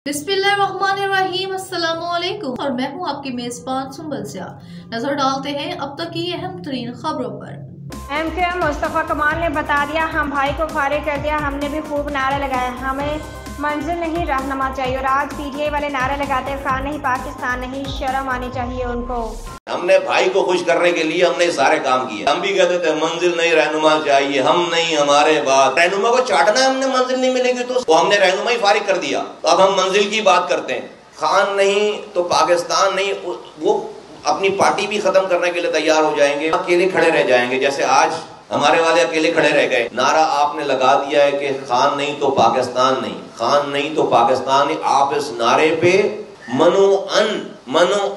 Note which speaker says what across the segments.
Speaker 1: बिस्मिल्लाहिर्रहमानिर्रहीम, अस्सलामुअलैकुम और मैं हूं आपकी मेजबान सुंबल सिया। नजर डालते हैं अब तक की अहम तरीन खबरों पर।
Speaker 2: MKM मुस्तफ़ा कमाल ने बता दिया, हम भाई को फारिग कर दिया, हमने भी खूब नारे लगाए, हमें मंजिल नहीं रहनुमा चाहिए। और आज PTI वाले नारे लगाते हैं, खान नहीं पाकिस्तान नहीं, शर्म आनी चाहिए उनको।
Speaker 3: हमने भाई को खुश करने के लिए हमने सारे काम किए। हम भी कहते थे मंजिल नहीं रहनुमा चाहिए, हम नहीं हमारे बाद। रहनुमा को चाटना है, हमने मंजिल नहीं मिलेगी तो हमने रहनुमा ही फारिग कर दिया। तो अब हम मंजिल की बात करते हैं। खान नहीं तो पाकिस्तान नहीं, वो अपनी पार्टी भी खत्म करने के लिए तैयार हो जाएंगे, अकेले खड़े रह जाएंगे। जैसे आज हमारे वाले अकेले खड़े रह गए। नारा आपने लगा दिया है कि खान नहीं तो पाकिस्तान नहीं, खान नहीं तो पाकिस्तान नहीं। आप इस नारे पे मनो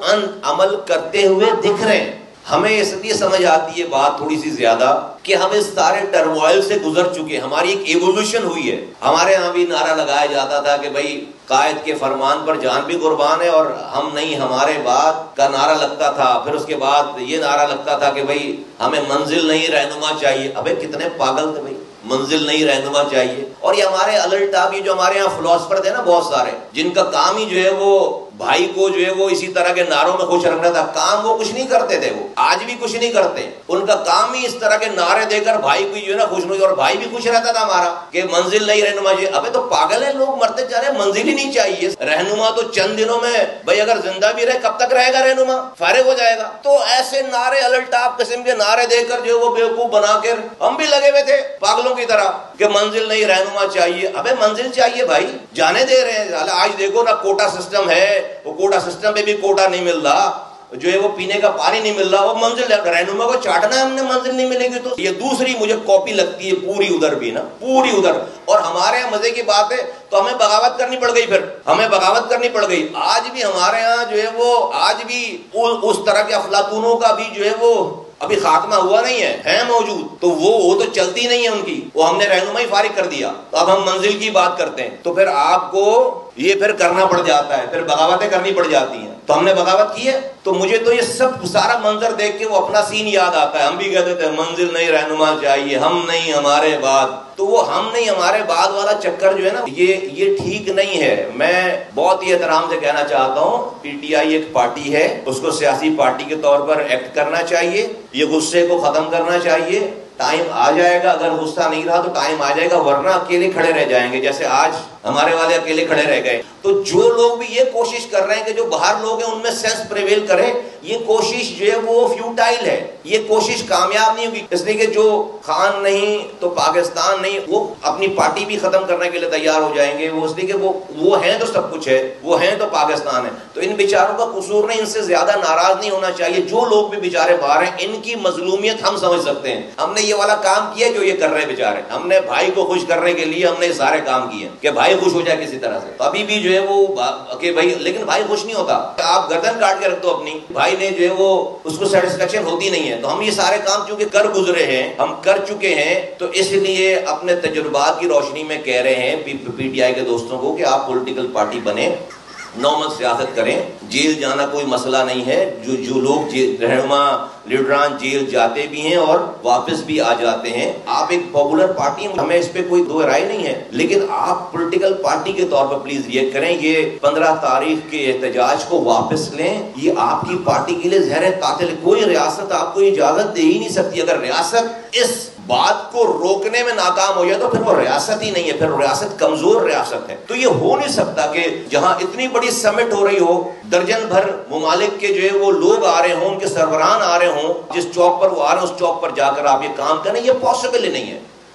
Speaker 3: अन अमल करते हुए दिख रहे हैं। हमें इसलिए समझ आती है बात थोड़ी सी ज्यादा कि हम इस सारे टर्मोइल से गुजर चुके, हमारी एक एवोल्यूशन हुई है। हमारे यहाँ भी नारा लगाया जाता था कि भाई कायद के फरमान पर जान भी कुर्बान है, और हम नहीं हमारे बाद का नारा लगता था। फिर उसके बाद ये नारा लगता था कि भाई हमें मंजिल नहीं रहनुमा चाहिए। अबे कितने पागल थे भाई, मंजिल नहीं रहनुमा चाहिए। और ये हमारे अलर्ट, ये जो हमारे यहाँ फिलोसफर थे ना बहुत सारे, जिनका काम ही जो है वो भाई को जो है वो इसी तरह के नारों में खुश रखना था। काम वो कुछ नहीं करते थे, वो आज भी कुछ नहीं करते। उनका काम ही इस तरह के नारे देकर भाई को जो है ना खुश नहीं, और भाई भी खुश रहता था हमारा कि मंजिल नहीं रहनुमा चाहिए। अबे तो पागल है लोग, मरते जा रहे, मंजिल ही नहीं चाहिए। रहनुमा तो चंद दिनों में, भाई अगर जिंदा भी रहे कब तक रहेगा रहनुमा, फारिग हो जाएगा। तो ऐसे नारे अलटाप किस्म के नारे देकर जो वो बेवकूफ बनाकर हम भी लगे हुए थे पागलों की तरह कि मंजिल नहीं रहनुमा चाहिए। अबे मंजिल चाहिए भाई, जाने दे रहे हैं। आज देखो ना कोटा सिस्टम है, वो कोटा सिस्टम पे भी कोटा नहीं मिल रहा, जो है वो पीने का पानी नहीं मिल रहा। वो मंजिल रहनुमा को चाटना है, हमने मंजिल नहीं मिलेगी तो। ये दूसरी मुझे कॉपी लगती है पूरी उधर भी ना, पूरी उधर। और हमारे यहाँ मजे की बात है तो हमें बगावत करनी पड़ गई, फिर हमें बगावत करनी पड़ गई। आज भी हमारे यहाँ जो है वो आज भी उस तरह के अफलातूनों का भी जो है वो अभी खात्मा हुआ नहीं है मौजूद। तो वो तो चलती नहीं है उनकी, वो हमने रहनुमा ही फारिग कर दिया। तो अब हम मंजिल की बात करते हैं, तो फिर आपको ये फिर करना पड़ जाता है, फिर बगावतें करनी पड़ जाती हैं। तो हमने बगावत की है। तो मुझे तो ये सब सारा मंजर देख के वो अपना सीन याद आता है। हम भी कहते थे मंजिल नहीं रहनुमा चाहिए, हम नहीं हमारे बाद। तो वो हम नहीं हमारे बाद वाला चक्कर जो है ना, ये ठीक नहीं है। मैं बहुत ही एहतराम से कहना चाहता हूँ, PTI एक पार्टी है, उसको सियासी पार्टी के तौर पर एक्ट करना चाहिए। ये गुस्से को खत्म करना चाहिए। टाइम आ जाएगा, अगर गुस्सा नहीं रहा तो टाइम आ जाएगा, वरना अकेले खड़े रह जाएंगे जैसे आज हमारे वाले अकेले खड़े रह गए। तो जो लोग भी ये कोशिश कर रहे हैं कि जो बाहर लोग हैं उनमें सेंस प्रिवेल करे, ये कोशिश जो है वो फ्यूटाइल है, ये कोशिश कामयाब नहीं होगी। इसलिए कि जो खान नहीं तो पाकिस्तान नहीं, वो अपनी पार्टी भी खत्म करने के लिए तैयार हो जाएंगे। वो इसलिए कि वो हैं तो सब कुछ है, वो हैं तो पाकिस्तान है। तो इन बेचारों का कसूर नहीं, इनसे ज्यादा नाराज नहीं होना चाहिए। जो लोग भी बेचारे बाहर हैं, इनकी मजलूमियत हम समझ सकते हैं। हमने ये वाला काम किया जो ये कर रहे हैं बेचारे। हमने भाई को खुश करने के लिए हमने सारे काम किए कि भाई खुश हो जाए किसी तरह से। तो अभी भी जो है वो कि भाई, लेकिन भाई खुश नहीं होता। आप गर्दन काट के रख दो अपनी, भाई ने जो है वो उसको सेटिस्फेक्शन होती नहीं है। तो हम ये सारे काम चूंकि कर गुजरे हैं, हम कर चुके हैं, तो इसलिए अपने तजुर्बात की रोशनी में कह रहे हैं PTI के दोस्तों को कि आप पॉलिटिकल पार्टी बने, नौमत सियासत करें। जेल जाना कोई मसला नहीं है। जो लोग रहनुमा लीडरान जेल जाते भी हैं और वापस भी आ जाते हैं। आप एक पॉपुलर पार्टी, हमें इस पे कोई दो राय नहीं है, लेकिन आप पॉलिटिकल पार्टी के तौर पर प्लीज ये करें, ये 15 तारीख के एहतजाज को वापस लें। ये आपकी पार्टी के लिए जहर कातिल। कोई रियासत आपको इजाजत दे ही नहीं सकती। अगर रियासत इस बात को रोकने में नाकाम हो जाए तो फिर वो रियासत ही नहीं है, फिर रियासत कमजोर रियासत है। तो ये हो नहीं सकता कि जहां इतनी बड़ी समिट हो रही हो, दर्जन भर मुमालिक के जो है वो लोग आ रहे हों, उनके सरबराहान आ रहे हों, जिस चौक पर वो आ रहे हैं उस चौक पर जाकर आप ये काम करें, ये पॉसिबल ही नहीं है।